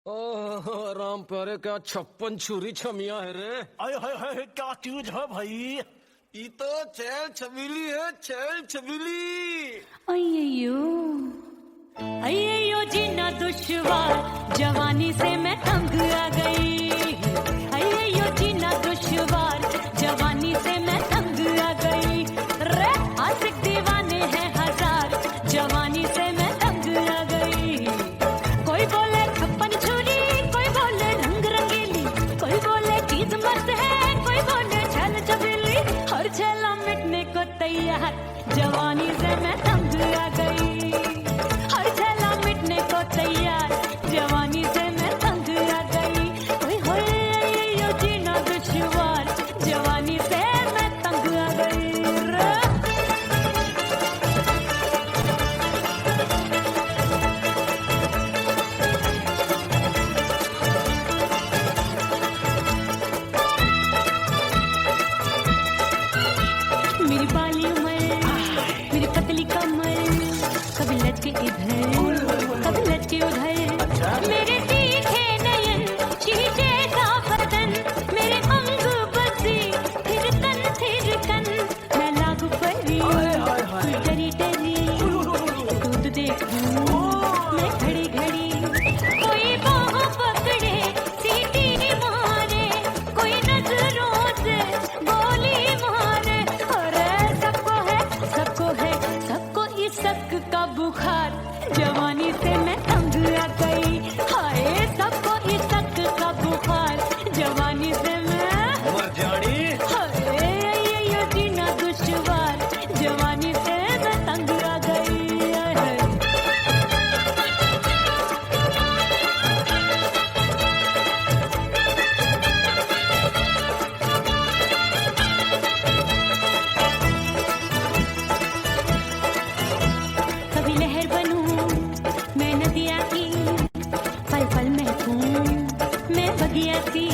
ओह राम प्यारे, क्या 56 छुरी छमिया है रे। हाय हाय हाय, क्या चीज है भाई? ये तो चैल छबीली है, चैल छबीली। अय्यो अय्यो जीना दुश्वार, जवानी से मैं तंग आ गई। अय्यो जीना दुश्वार, जवानी से मैं तंग आ गई। रे आशिक दीवाने हैं हजार, जवानी से मैं तंग आ गई। कोई बोले 56 छुरी, कोई बोले रंग रंगीली, कोई बोले चीज मस्त है, कोई बोले छल छबीली। हर छेला मिटने को तैयार, जवानी से मैं तंग आ गई। हर छेला मिटने को तैयार, जवानी से मैं तंग आ गई। ओए होए यो जीना दुश्वार, जवानी से मैं तंग आ गई। मेरी बाली उमर, मेरी पतली कमर, कभी लचके इधर कभी लचके उधर। मेरे तीखे नयन, शीशे सा बदन, मेरे अंग बसे फिर तन फिर कन। मैं लागू परी डरी डरी, दूध देखूं मैं घड़ी घड़ी। कोई बाहों पकड़े सीटी मारे, कोई नजरों से गोली मारे। अरे सबको इसक का बुखार, जवानी से मैं तंग आ गई। हाय सबको इसक का बुखार, जवानी से मैं मर जानी। हाय ये जीना दुश्वार, जवानी से मैं तंग आ गई। कभी लहर बनूं मैं नदिया की, पल पल महकूं मैं बगिया सी।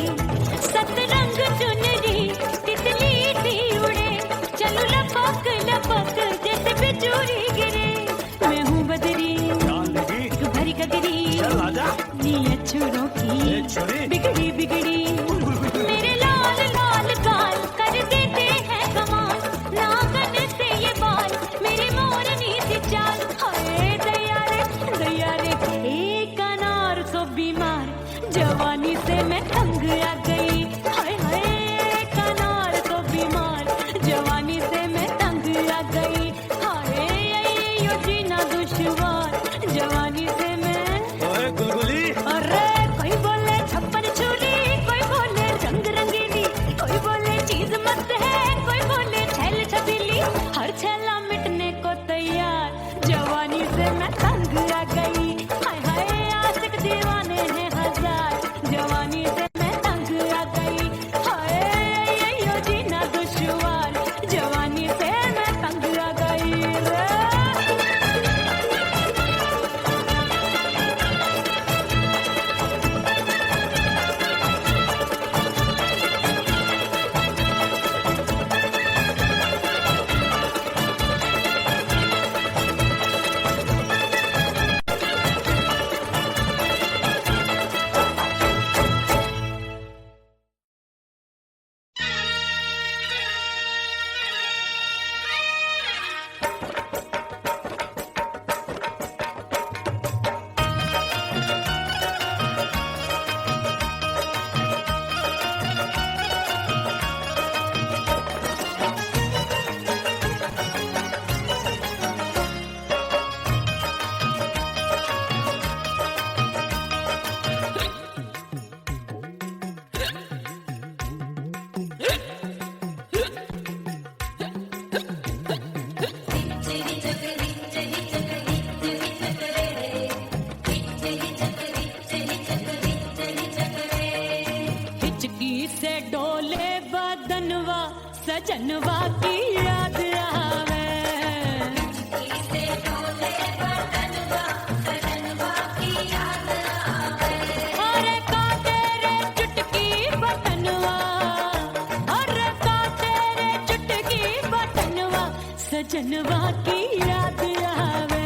सतरंग चुनरी तितली सी उड़े, चलूं लपक लपक जैसे बिजुरी गिरे। मैं हूँ बदरी एक भरी गगरी, नीयत छुरों की बिगड़ी बिगड़ी। मेरे लाल लाल गाल कर देते हैं कमाल, नागन से ये बाल मेरी मोरनी सी चाल। हाय दैया रे एक अनार को बीमार, जवानी से मैं तंग आ गई। हाय हाय एक अनार को बीमार, जवानी से मैं तंग आ गई। हाय यो जीना दुश्वार, जवानी से मैं। ओए गुलगुली, अरे कोई बोले 56 छुरी, कोई बोले रंग रंगीली, कोई बोले चीज मस्त है, कोई बोले छल छबीली। हर छेला मिटने को तैयार, जवानी से मैं तंग आ गई। हाय हाय आशिक दीवाने हैं हजार, जवानी से मैं तंग आ गई। हाय यो जीना दुश्वार, जवानी से मैं तंग आ गई रे। हिचकी से डोले बदनवा, सजनवा की याद आवे। अरे का तेरे चुटकी बटनवा, अरे का तेरे चुटकी बटनवा, सजनवा की याद आवे।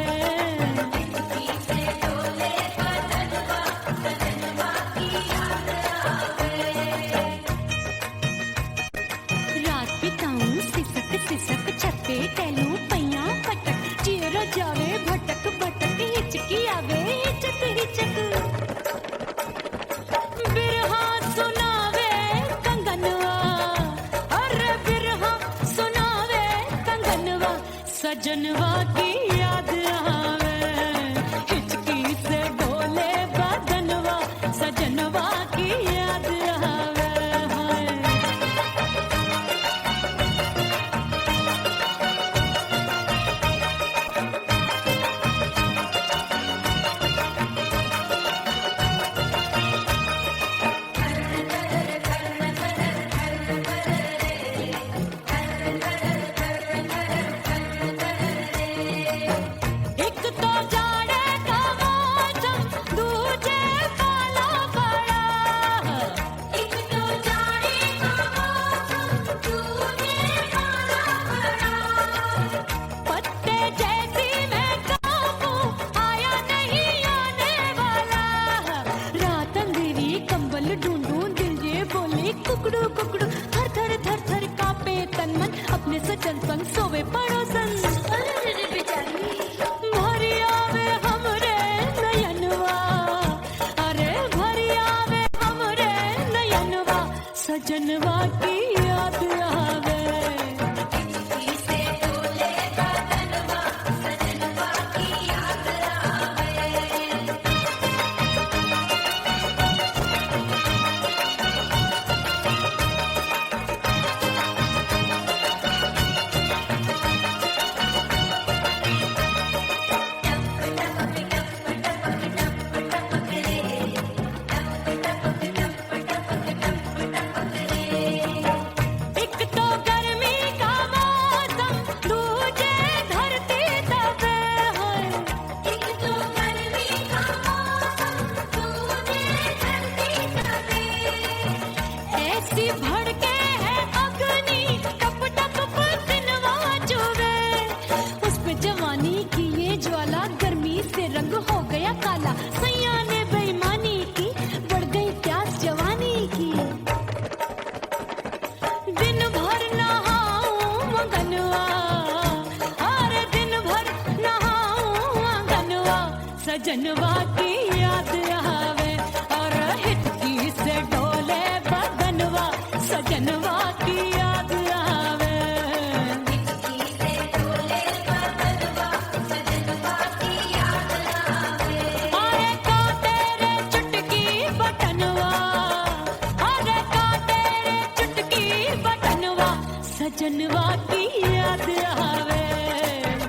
सजनवा की याद आवे, हिचकी से डोले बदनवा, सजनवा की याद आवे हाय। एक तो जाड़े का मौसम, दूजे पाला पड़ा। एक तो जाड़े का मौसम, दूजे पाला पड़ा। पत्ते जैसी मैं कांपूं, आया नहीं आने वाला। रात अंधेरी कंबल ढूंढूं, दिल ये बोले कुकड़ू कुकड़ू। थर थर थर थर कांपे तन मन, अपने सजन संग सोवे पड़ोसन। भरी आवे हमरे नयनवा, अरे भरी आवे हमरे नयनवा, सजनवा की याद आवे। से डोले बदनवा, सजनवा की याद आवे। एक तो गर्मी का मौसम, दूजे धरती तपे है। एक तो गर्मी का मौसम, दूजे धरती तपे। ऐसी भड़के है अग्नि, टप टप पसीनवा चुभे। उस पे जवानी की ये ज्वाला, गर्मी से रंग हो गया काला। सैया ने बेईमानी की, बढ़ गई प्यास जवानी की। दिन भर नहाऊं मगनवा, अरे दिन भर नहाऊं मगनवा, सजनवा की याद आवे। और हिचकी से डोले बदनवा, सजनवा की याद आवे। हिचकी से डोले बदनवा, सजनवा की याद आवे। अरे का तेरे चुटकी बटनवा, अरे का तेरे चुटकी बटनवा, सजनवा की याद आवे।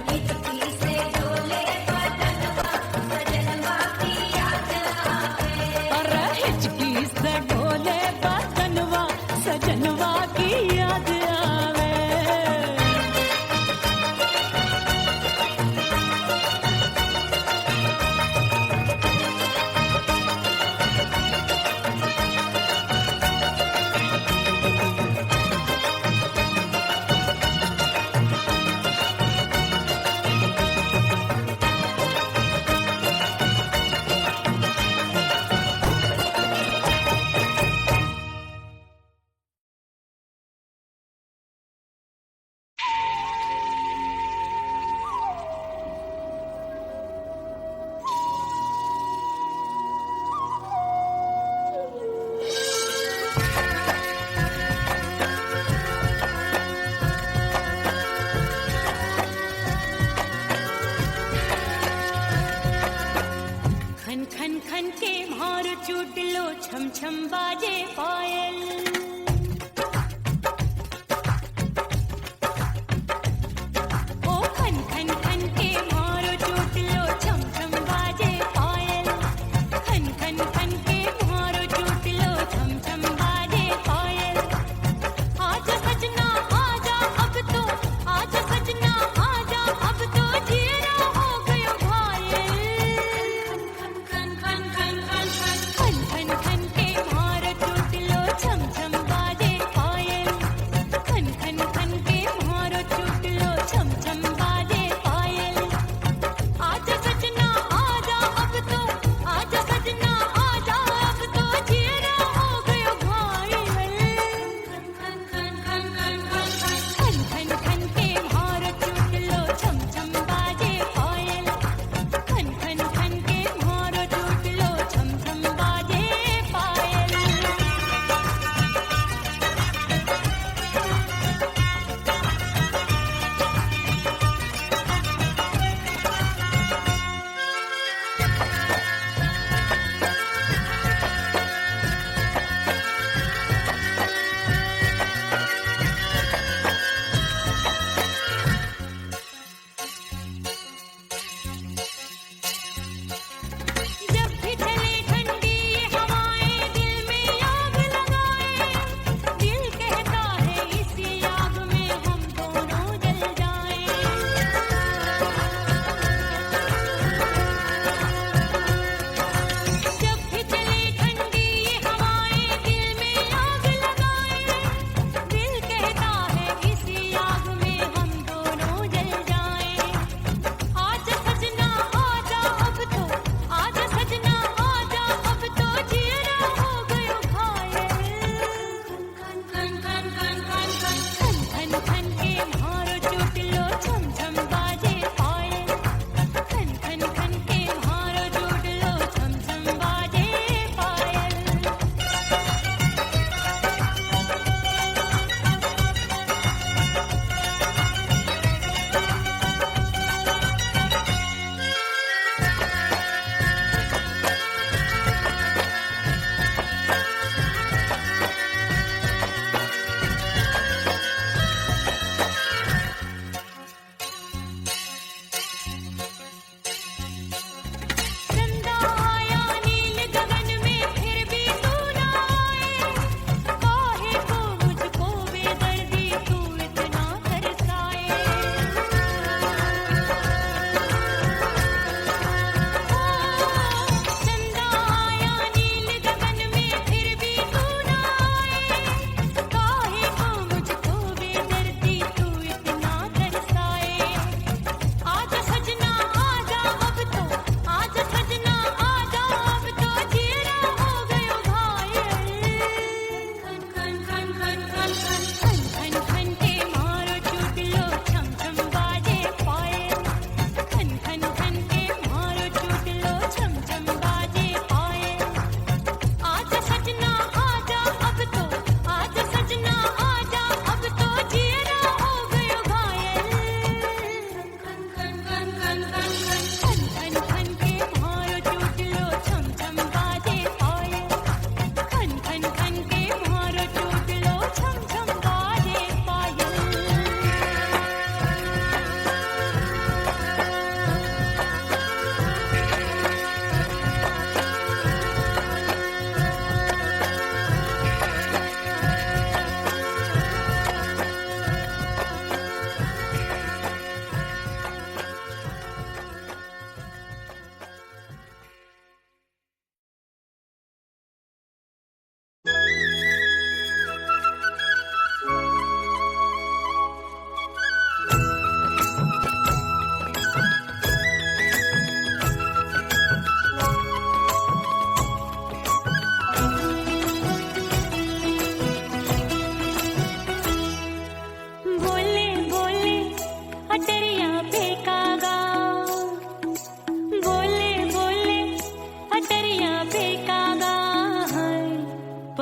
हिचकी से डोले बदनवा, सजनवा की याद आवे। अरे हिचकी से डोले बदनवा, सजनवा की याद आवे। खन खन खन के मार चुटलो, छम छम बाजे पायल। ओ खन खन खन के मार चुटलो, छम छम बाजे पायल। खन खन खन के मार चुटलो, छम छम बाजे पायल। आजा सजना आजा अब तो, आजा सजना आजा अब तो, जीना हो गयो घायल। खन खन खन खन खन खन खन खन के मार टूटलो, छम छम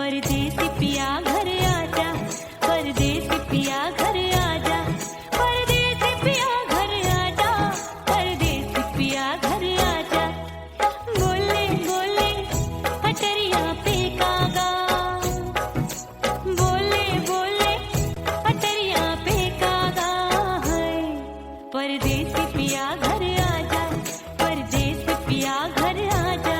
परदेसी पिया घर आजा, परदेसी पिया घर आजा, परदेसी पिया घर आजा, परदेसी पिया घर आजा। बोले बोले अटरिया पे कागा, बोले बोले अटरिया पे कागा है। परदेसी पिया घर आजा, परदेसी पिया घर आजा।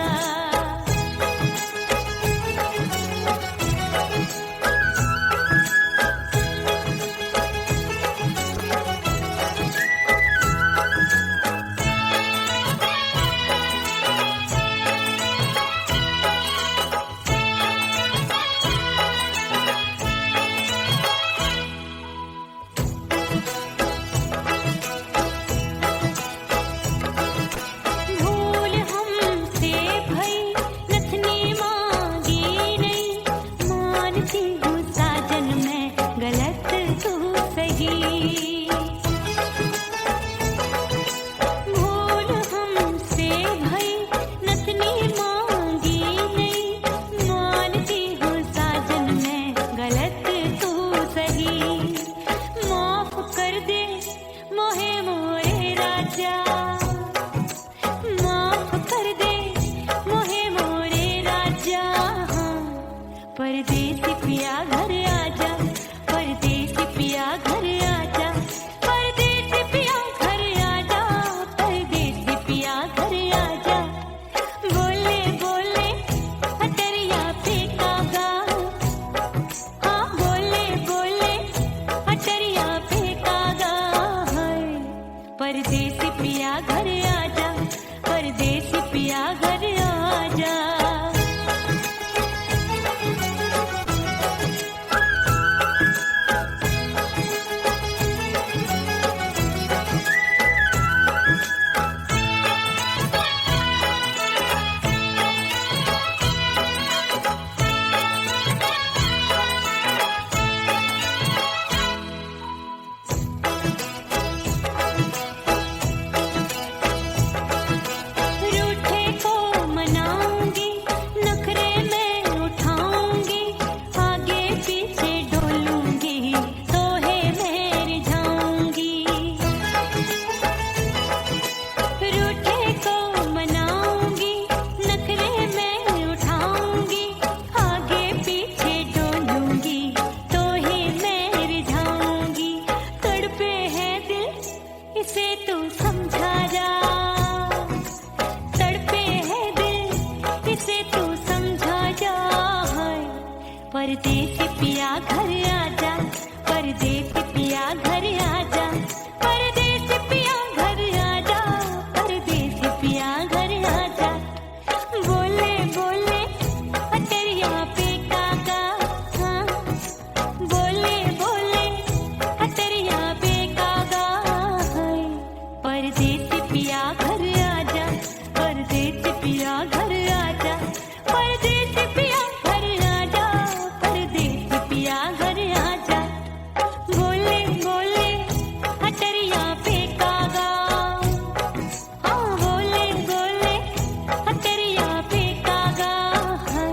भूल हमसे भई नथनी मांगी नहीं, मानती हूँ साजन मैं गलत तू सही। भूल हमसे भई नथनी मांगी नहीं, मानती हूँ साजन मैं गलत तू सही। माफ कर दे मोहे मोरे राजा, माफ कर दे मोहे मोरे राजा। परदेसी पिया घर आजा, परदेसी पिया घर आजा, परदेसी पिया घर आजा, परदेसी पिया घर आजा। बोले बोले अटरिया पे कागा, हाँ बोले बोले अटरिया पे कागा है। परदेसी पिया घर आजा, परदेसी पिया घर आजा। रूठे को मनाऊंगी, नखरे में उठाऊंगी, आगे पीछे डोलूंगी, तोहे में रिझाऊंगी। रूठे को मनाऊंगी, नखरे में उठाऊंगी, आगे पीछे डोलूंगी, तोहे में रिझाऊंगी। तड़पे है दिल इसे तू समझा जा, तड़पे है दिल इसे तू समझा जा। परदेसी पिया घर आजा, परदेसी पिया घर आजा, परदेसी पिया घर आजा, परदेसी पिया घर आजा। बोले बोले अटरिया पे कागा, हाँ बोले बोले अटरिया पे कागा है। परदेसी पिया घर आजा, परदेसी पिया घर आजा, परदेसी पिया घर आजा, परदेसी पिया घर आजा। बोले बोले अटरिया पे कागा, हाँ बोले बोले अटरिया पे कागा है।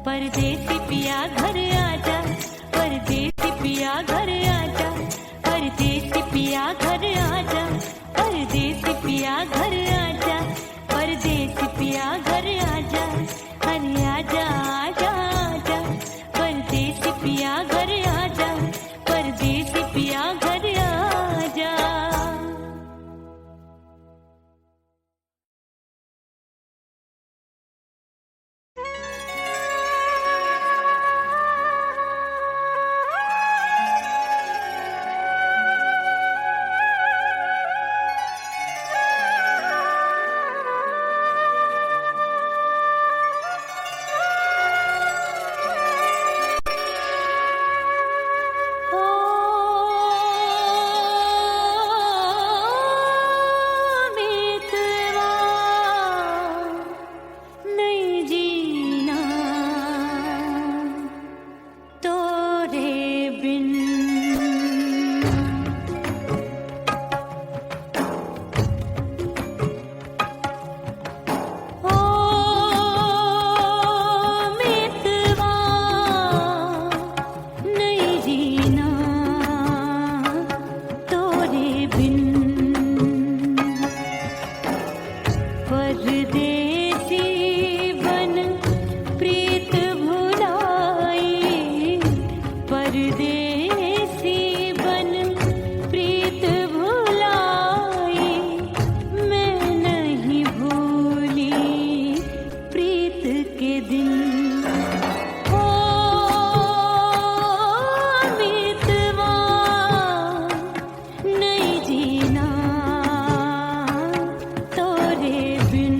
परदेसी पिया घर आजा, परदेसी पिया घर आजा, परदेसी पिया घर आजा, परदेसी पिया घर आजा, परदेसी पिया घर आजा। अरे आजा आजा आजा, परदेसी पिया घर आजा, परदेसी पिया घर आजा। दिन ओ मितवा नहीं जीना तोरे बिन।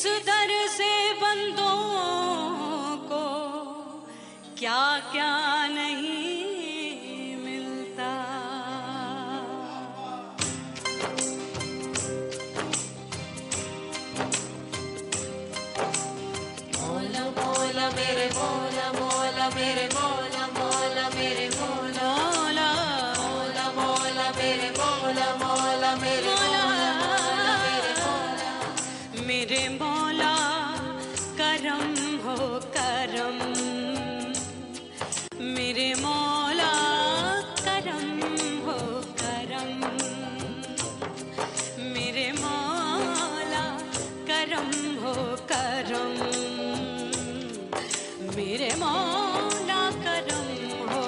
इस दर से बंदों को क्या क्या नहीं मिलता। मौला मौला मेरे मौला मौला मेरे मौला मौला मेरे मौला मौला मौला मेरे मौला मौला मेरे मौला मेरे मौला मेरे मौला करम हो करम मेरे मौला करम हो करम मेरे मौला करम हो करम मेरे मौला करम हो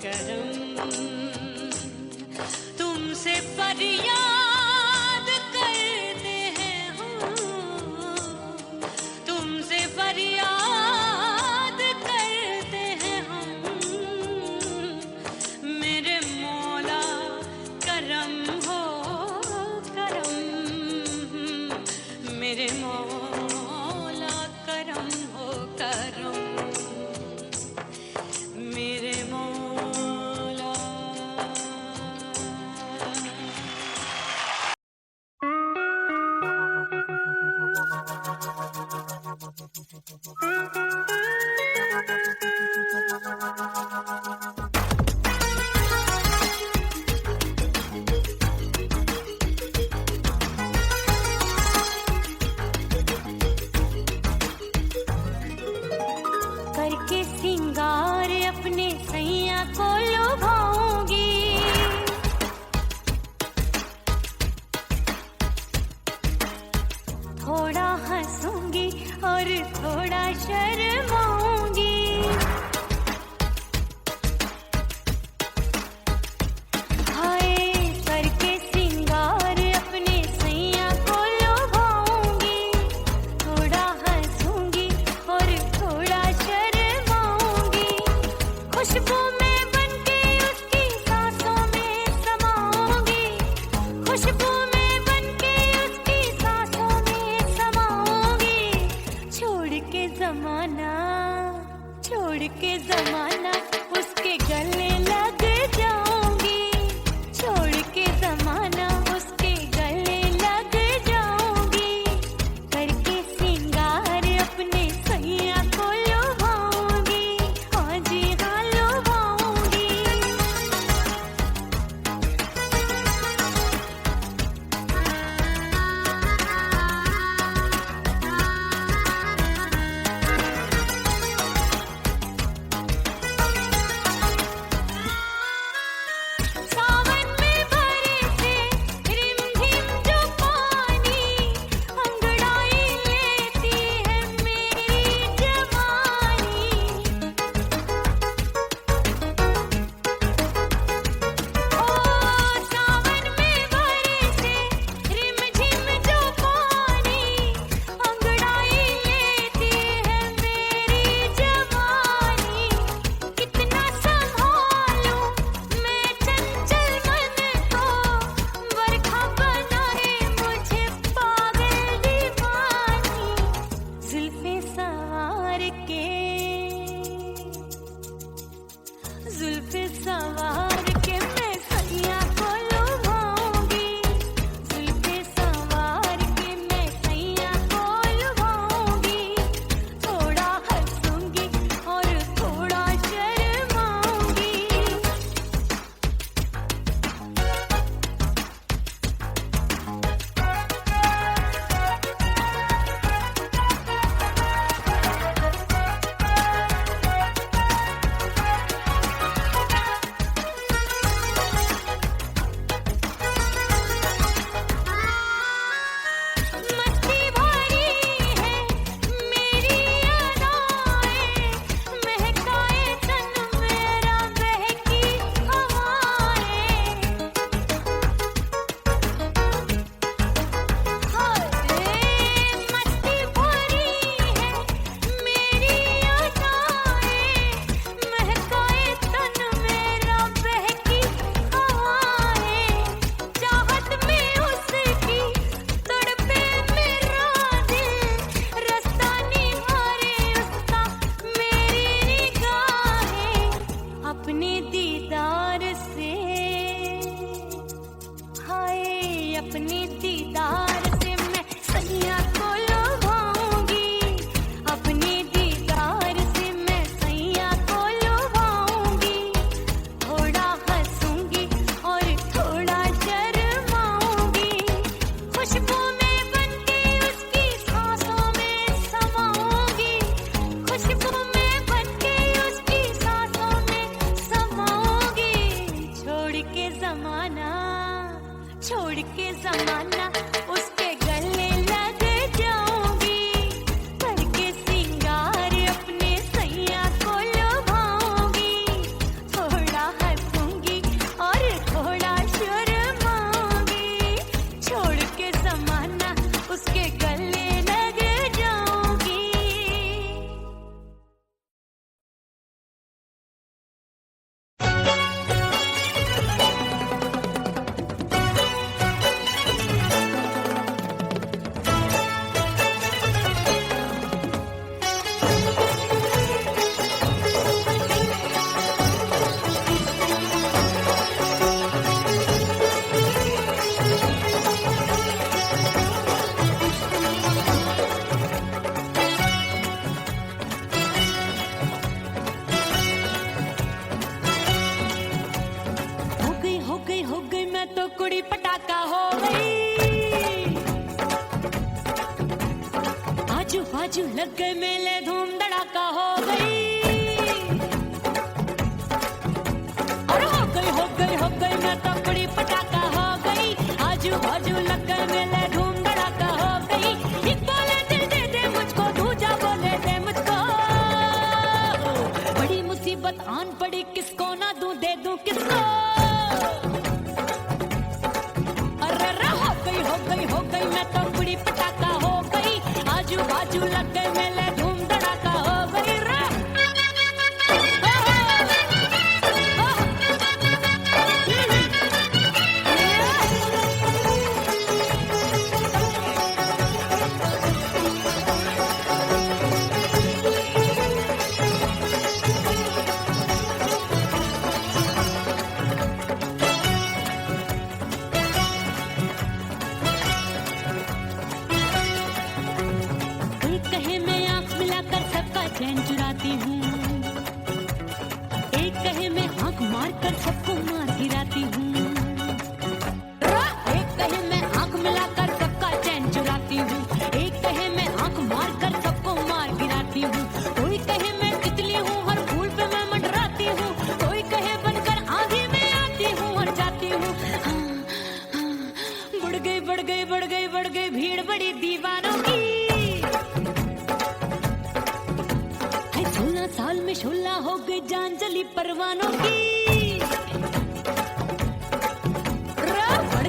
करम तुमसे फरियाद आना, छोड़ के जमाना उसके गले लग जाऊंगी, करके सिंगार अपने सैया को लुभाऊंगी, थोड़ा हंसूंगी और थोड़ा शर्माऊंगी, छोड़ के जमाना उसके गले लग जाऊंगी। हो गई मैं तो कुड़ी पटाखा हो गई, आजू बाजू लग गए मेले धूम धड़ाका हो गई, और हो गई मैं तो कुड़ी पटाखा हो गई, आजू बाजू लग गए मेले धूम धड़ाका हो गई, एक बोले दिल दे दे मुझको, दूजा बोले दे मुझको, बड़ी मुसीबत आन पड़ी किसको ना दूं दे दूं किसको, हो गई मैं तो कुड़ी पटाखा हो गई, आजू बाजू लग गए मेले धूम धड़ाका हो गई रे। चैन चुराती हूँ, एक कहे मैं आंख मार कर सबको मार गिराती हूँ, एक कहे मैं आंख मिलाकर सबका चैन चुराती हूँ, एक कहे मैं आंख मार कर सबको मार गिराती हूँ, कोई कहे मैं तितली हूँ हर फूल पे मैं मंडराती हूँ, कोई कहे बनकर आंधी में आती हूँ और जाती हूँ, बढ़ गई भीड़ बड़ी दीवानों की, 16 साल में शोला हो गई जान जली परवानों की, बढ़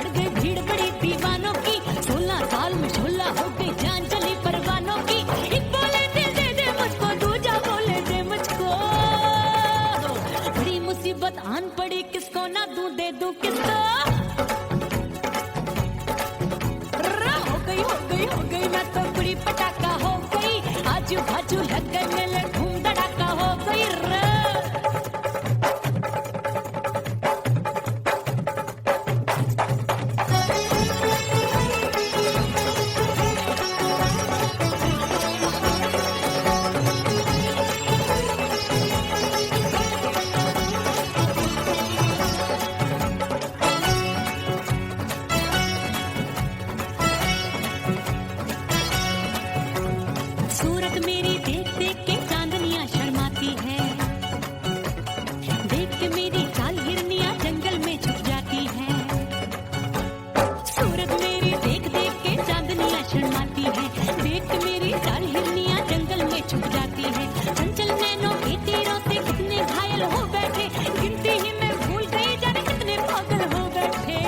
गई भीड़ बड़ी दीवानों की, 16 साल में शोला हो गई जान जली परवानों की, एक बोले दिल दे दे मुझको, दूजा बोले दे मुझको, बड़ी मुसीबत आन पड़ी किसको ना दूं दे दूं किसको, हो गई मैं तो कुड़ी पटाखा हो गई, आजू बाजू लग गए मेले धूम धड़ाका हो गई रे। सूरत मेरी देख देख के चांदनियां शर्माती है, देख के मेरी चाल हिरनियां जंगल में छुप जाती है, सूरत मेरी देख देख के चांदनियां शर्माती है, देख के मेरी चाल हिरनियां जंगल में छुप जाती है, चंचल नैनों के तीरों से कितने घायल हो बैठे, गिनती ही मैं भूल गई जाने कितने पागल हो बैठे,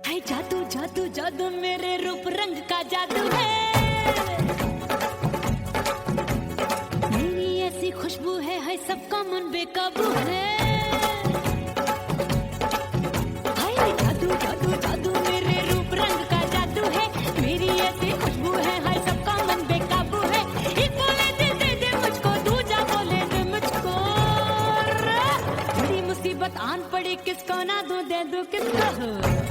है जादू जादू जादू मेरे रूप रंग का जादू है, खुशबू है सबका मन बेकाबू है, हाय जादू जादू जादू मेरे रूप रंग का जादू है, मेरी ऐसी खुशबू है हाय सबका मन बेकाबू है, एक बोले दिल दे दे मुझको, दूजा बोले दे मुझको, बड़ी मुसीबत आन पड़ी किसको ना दूं दे दूं किसको,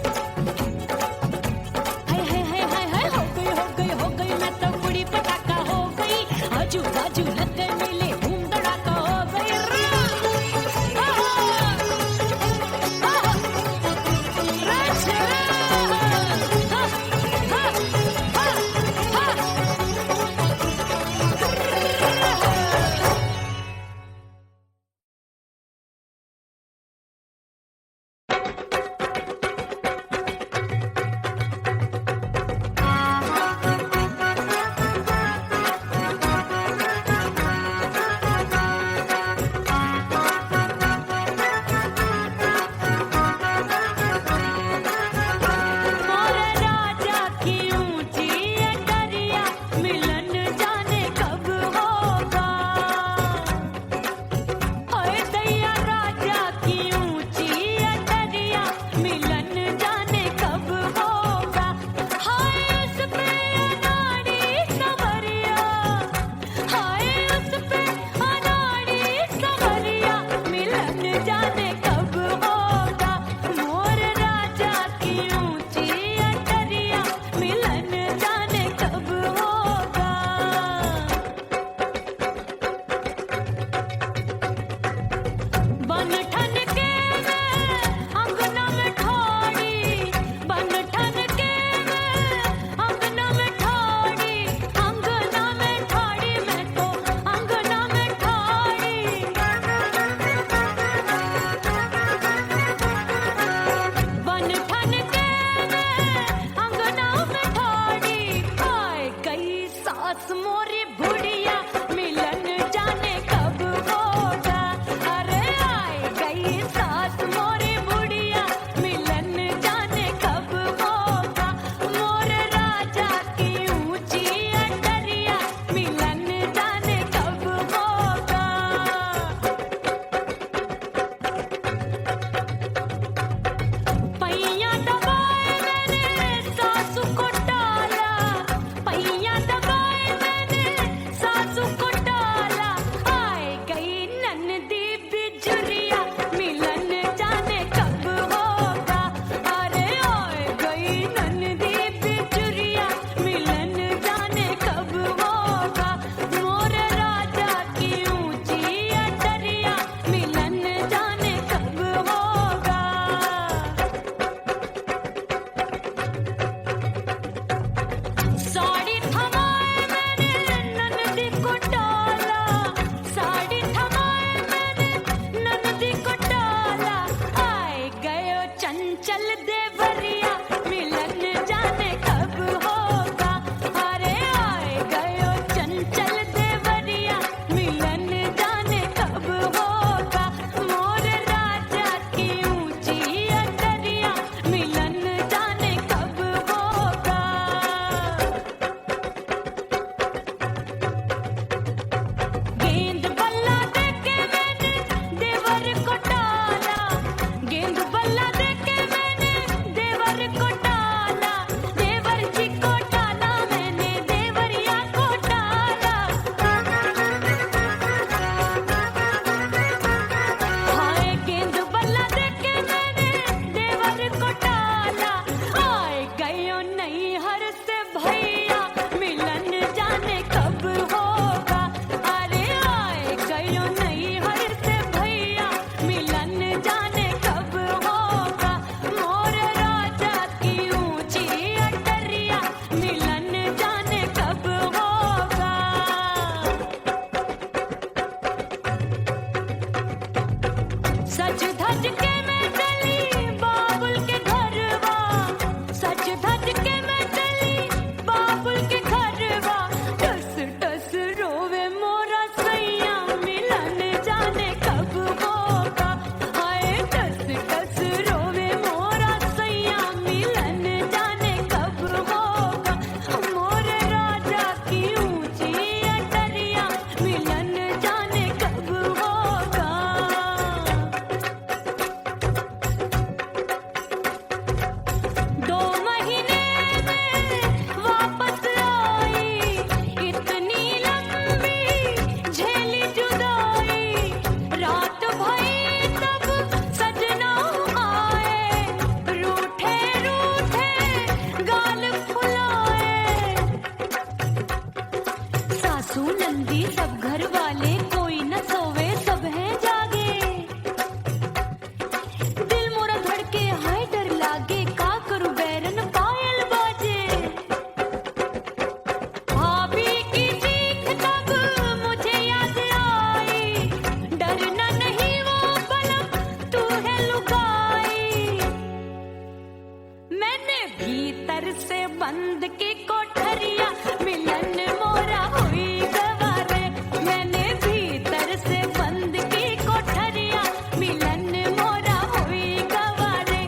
भीतर से बंद की कोठरिया मिलन मोरा हुई गवारे मैंने भीतर से बंद की कोठरिया मिलन मोरा हुई गवारे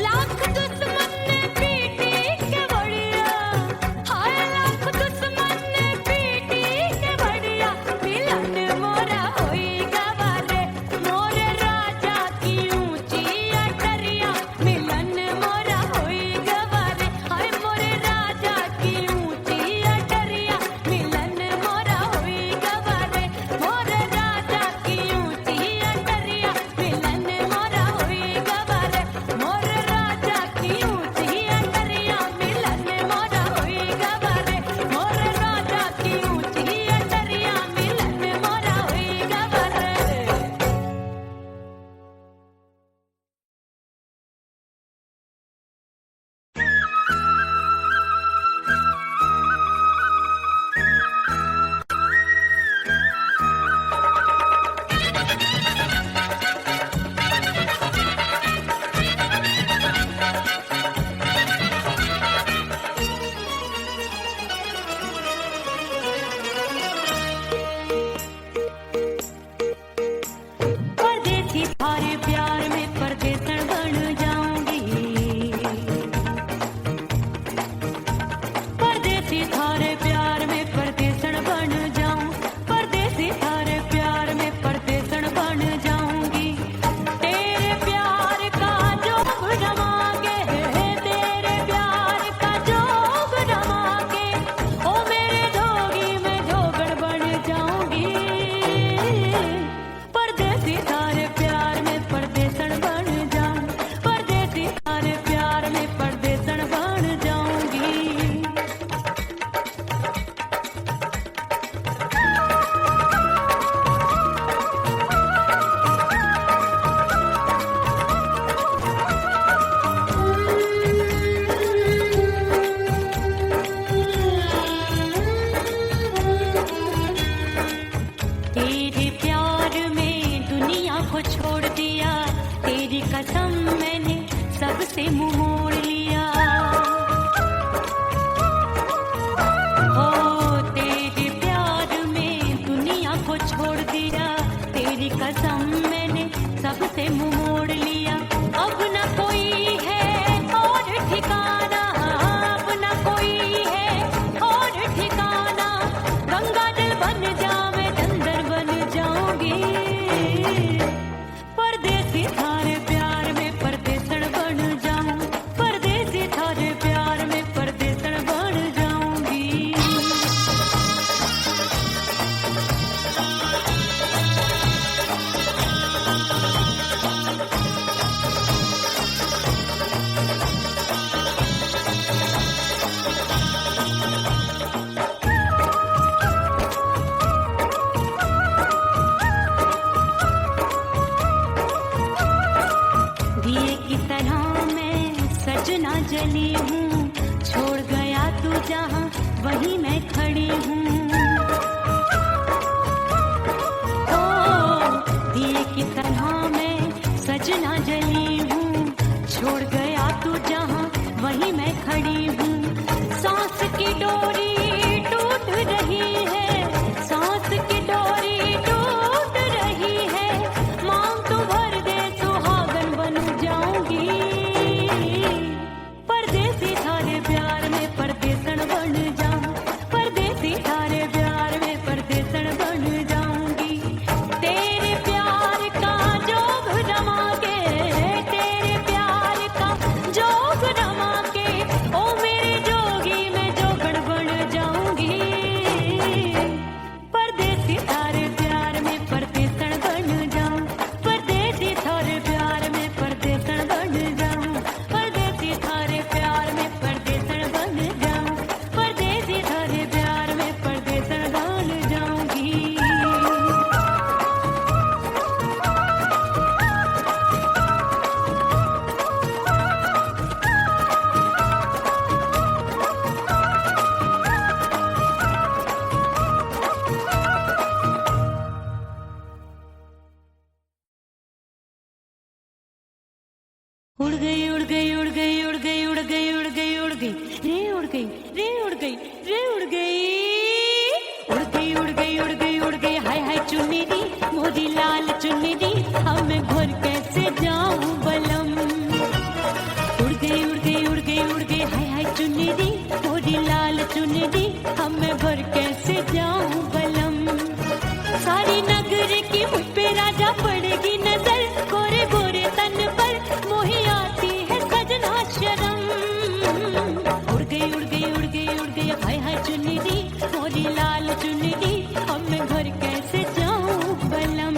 लाख दुश्मन ने पीटी के बढ़िया हाय लाख दुश्मन ने पीटी के बढ़िया मिलन मोरा हुई गवारे मोरे राजा की ऊंची अटरिया मिलन मोरा हुई गवारे हाय मोरे राजा की ऊंची अटरिया मिलन मोरा हुई गवारे मोरे राजा की ऊंची अटरिया मिलन मोरा हुई गवारे मोरे राजा की ऊंची अटरिया मिलन मोरा हुई गवारे मोरे राजा की ऊंची अटरिया मिलन मोरा हुई गवारे परदेसी थारे प्यार में परदेसन बन जाऊंगी परदेसी थारे प्यार में परदेसन बन जाऊं परदेसी थारे प्यार में परदेसन बन जाऊंगी तेरे प्यार का जोग जमा के तेरे प्यार का जोग जमा के ओ मेरे जोगी में जोगड़ बन जाऊंगी परदेसी थारे प्यार में परदेसन बन जाऊं परदेसी थारे प्यार में परदेसन बन जाऊंगी तेरे प्यार में दुनिया को छोड़ दिया तेरी कसम मैंने सबसे मुंह मोड़ लिया हो तेरे प्यार में दुनिया को छोड़ दिया तेरी कसम मैंने सबसे मुंह मोड़ लिया अब न कोई है और ठिकाना अब न कोई है और ठिकाना गंगा जल बन जावे चंदन बन जाऊंगी परदेसी थारे प्यार में परदेसन बन जाऊं परदेसी थारे प्यार में परदेसन बन जाऊंगी दिए की तरह मैं सजना जली हूँ छोड़ गया तू जहाँ वहीं मैं खड़ी हूँ ओ दिए की तरह मैं सजना जली हूँ छोड़ गया तू जहाँ वहीं मैं खड़ी हूँ सांस की डोरी टूट रही है सांस की डोरी टूट रही है मांग तू भर दे सुहागन बन जाऊंगी परदेसी थारे प्यार में परदेसन बन जाऊं परदेसी थारे प्यार में परदेसन बन जाऊंगी तेरे प्यार का जोग जमा के तेरे प्यार का जोग जमा के ओ मेरे जोगी में जोगड़ बन जाऊंगी परदेसी थारे प्यार में परदेसन बन जाऊं परदेसी थारे प्यार में परदेसन बन जाऊं परदेसी थारे प्यार में परदेसन बन जाऊं परदेसी थारे प्यार में परदेसन बन जाऊंगी उड़ गई उड़ गई उड़ गई उड़ गई उड़ गई उड़ गई उड़ गई उड़ गई रे उड़ गई रे उड़ गई उड़ गई उड़ गई उड़ गई उड़ गई हाय हाय चुनरी मोरी लाल चुनरी अब मैं घर कैसे जाऊं बलम उड़ गई उड़ गई उड़ गई उड़ गई हाय हाय चुनरी मोरी लाल चुनरी अब मैं घर कैसे जाऊं बलम सारी नगर की मुझ पे राजा पड़ेगी नजर गोरे गोरे तन पर मोही आती है सजना शर्म उड़ गई उड़ गई उड़ गई उड़ गई हाय हाय चुनरी मोरी लाल चुनरी अब मैं घर कैसे जाऊं बलम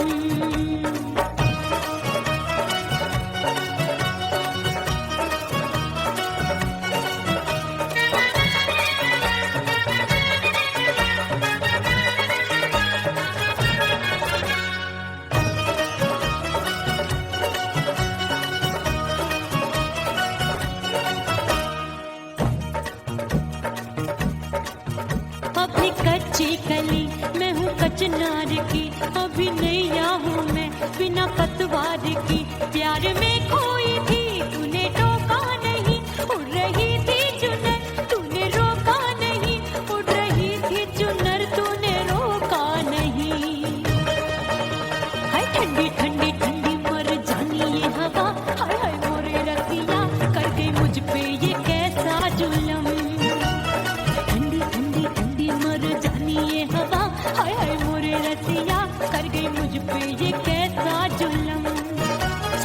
अभी कच्ची कली मैं हूँ कचनार की अभी नैया हूँ मैं बिना पतवार की प्यार में खोई थी तूने टोका नहीं उड़ रही थी चुनर तूने रोका नहीं उड़ रही थी चुनर तूने रोका नहीं हाय ठंडी ठंडी ठंडी मर जानी ये हवा हाय हाय मोरे रतिया कर गई मुझ पे ये कैसा जुलम ठंडी ठंडी ठंडी मर जानी ये हवा हाय हाय मोरे रतिया कर गई मुझ पे ये कैसा जुलम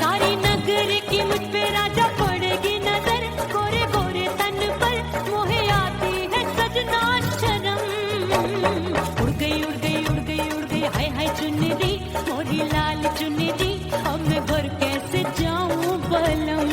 सारी नगर की मुझ पे राजा पड़ेगी नजर गोरे गोरे तन पर मोहे आती है सजना शर्म उड़ गई उड़ गई उड़ गई उड़ गई हाय हाय चुनरी मोरी लाल चुनरी अब मैं घर कैसे जाऊं बलम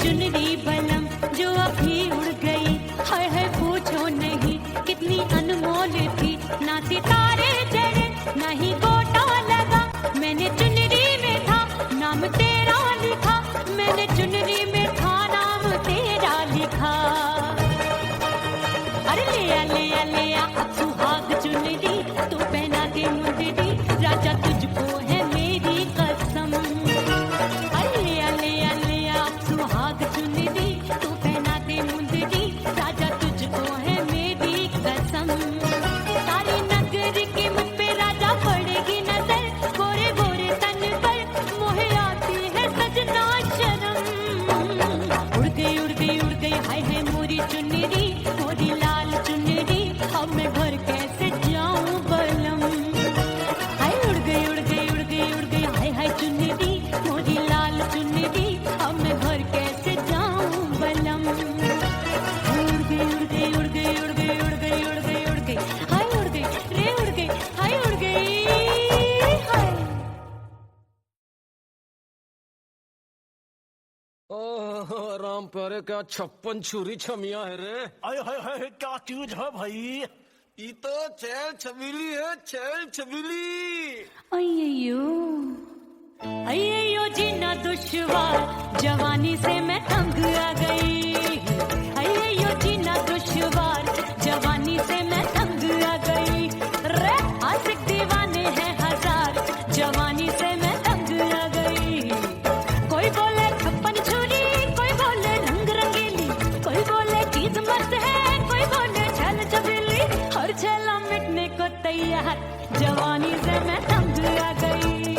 चुनरी बलम जो अभी उड़ गई हाय हाय पूछो नहीं कितनी अनमोल थी ना सितारे चढ़े ना ही गोटा लगा मैंने चुनरी में था नाम तेरा लिखा मैंने चुनरी में था नाम तेरा लिखा अरे ले आ अब सुहाग चुनरी तू पहना दे मुंदरी राजा तुझको है मेरी कसम अरे ले आ सुहाग चुनरी तू पहना दे मुंदरी राजा तुझको है मेरी कसम सारी नगर की मुझ पे राजा पड़ेगी नजर गोरे गोरे तन पर मोहे आती है सजना शर्म उड़ गई उड़ गई उड़ गई हाय हाय मोरी चुनरी मोरी लाल चुनरी अब मैं घर कैसे जाऊं बलम हाय उड़ गई उड़ गई उड़ गई उड़ गई हाय हाय चुनरी मोरी लाल चुनरी अब मैं घर कैसे जाऊं बलम उड़ गई उड़ गई उड़ गई उड़ गई उड़ गई उड़ गई उड़ गई हाय उड़ गई रे उड़ गई हाय उड़ गई हाय ओह राम प्यारे क्या 56 छुरी छमिया है रे आय हाय हाय क्या चीज है भाई ये तो चैल छबीली है चैल छबीली अय्यो जीना दुश्वार जवानी से मैं तंग आ गई अय्यो जीना दुश्वार जवानी से मैं तंग आ गई रे आशिक दीवाने हैं हजार जवानी से मैं तंग आ गई कोई बोले 56 छुरी कोई बोले रंग रंगीली कोई बोले चीज मस्त है कोई बोले छल छबीली हर छला मिटने को तैयार जवानी से मैं तंग आ गई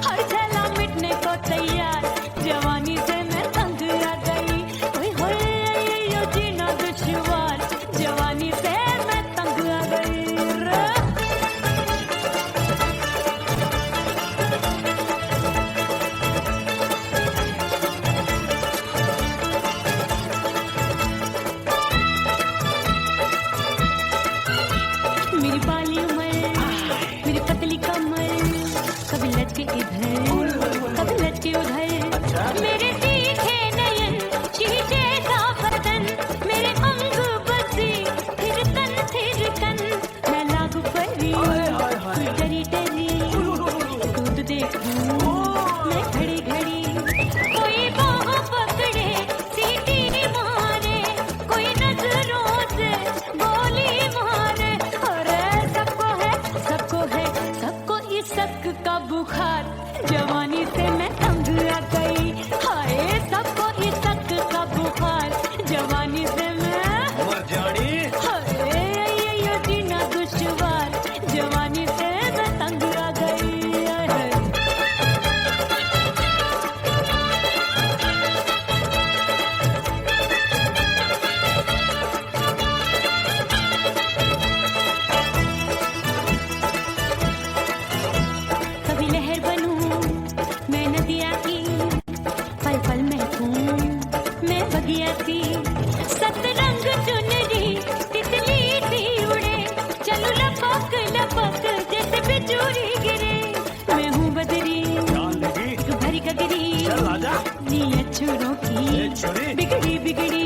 हर छला मिटने को तैयार जवानी से मैं तंग आ गई ओए होए यो जीना दुश्वार जवानी से मैं तंग आ गई रे मेरी बाल से मैं मर जानी हाय जीना दुश्वार जवानी से मैं तंग आ गई है। कभी लहर बनूं मैं नदिया की, पल पल महकूं मैं बगिया की, सतरंग चुनरी तितली सी उड़े, चलो लपक लपक जैसे बिजली गिरे, मैं हूँ बदरी जान लगी तू भरी गगरी, चल आजा नी अछूरों की ए छुरी बिगड़ी बिगड़ी